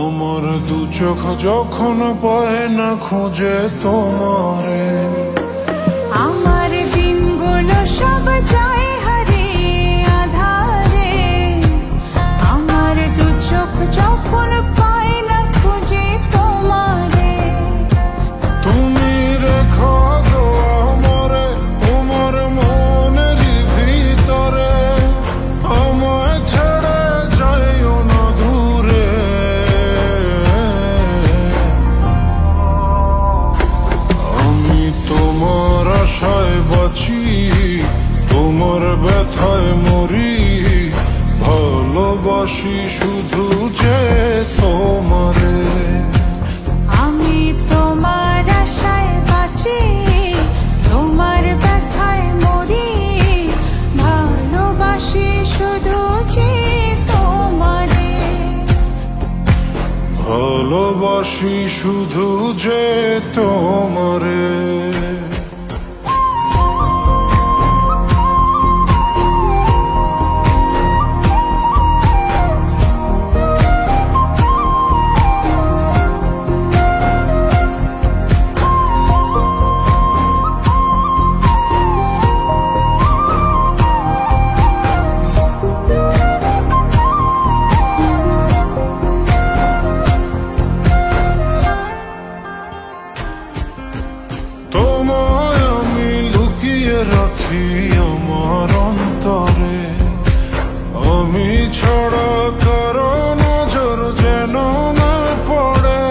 আমার দু চোখ যখন পায় না খোঁজে তোমারে, আমার দিনগুলো সব যায় হারিয়ে আধারে। আমার দু চোখ যখন পায় না খোঁজে তোমারে, তুমি রেখো গো আমারে তোমার মনের ভিতরে, আমায় ছেড়ে যাইও না দূরে। আমি তোমার আশায় বাঁচি, তোমার ব্যথায় মরি, ভালোবাসি শুধু যে তোমারে। আমি তোমার আশায় বাঁচি, তোমার ব্যথায় মরি, ভালোবাসি শুধু যে তোমারে। ভালোবাসি শুধু যে তোমারে। তোমায় আমি লুকিয়ে রাখি আমার অন্তরে, আমি ছাড়া কারো নজর যেন না পড়ে।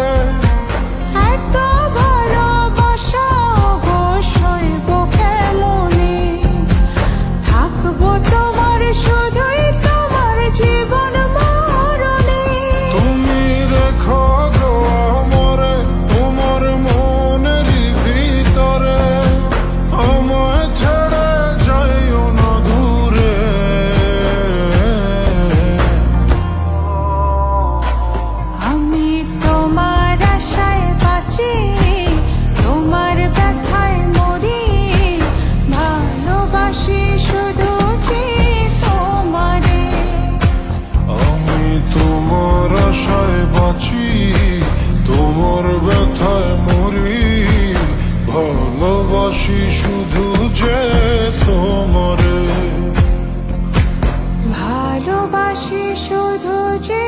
এত ভালোবাসা অবশ্যই কেমনে থাকবো তোমার, শুধুই তোমার জীবন মরণে। তুমি রেখো গো আমারে তোমার মনের ভিতরে, আমায় ছেড়ে যাইও না দূরে। আমি তোমার আশায় বাঁচি, তোমার ব্যথায় মরি, ভালোবাসি শুধু যে তোমারে। আমি তোমার আশায় বাঁচি, তোমার ব্যথায় মরি, ভালোবাসি শুধু যে তোমারে। ভালোবাসি শুধু যে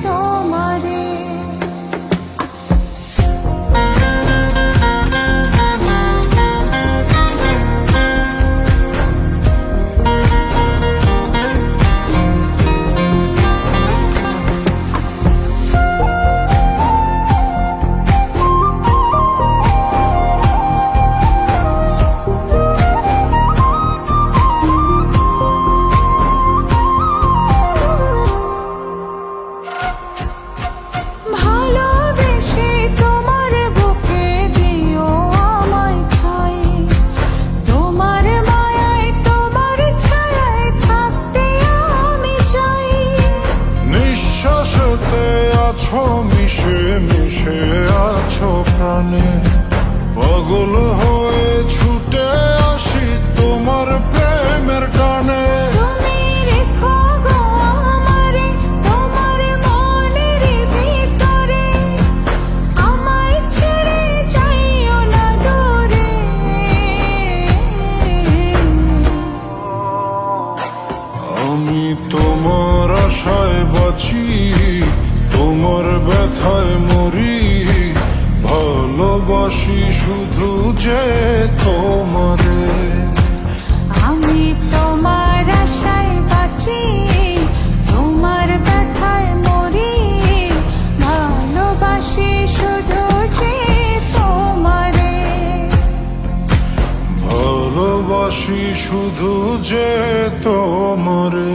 তোমারে। ভালোবেসে তোমার বুকে দিও আমায় ঠাঁই, তোমার মায়ায় তোমার ছায়ায় থাকতে আমি চাই। নিঃশ্বাসতে আছো মিশে মিশে আছো প্রাণে, পাগল হয়ে ছুটে আসি তোমার প্রেমের টানে। তুমি রেখো গো আমারে তোমার মনের ভিতরে, আমায় ছেড়ে যাইও না দূরে। আমি তোমার আশায় বাঁচি, তোমার ব্যথায় মরি, ভালোবাসি শুধু যে তোমারে। আমি তোমার আশায় বাঁচি, তোমার ব্যথায় মরি, ভালোবাসি শুধু যে তোমারে। ভালোবাসি শুধু যে তোমারে।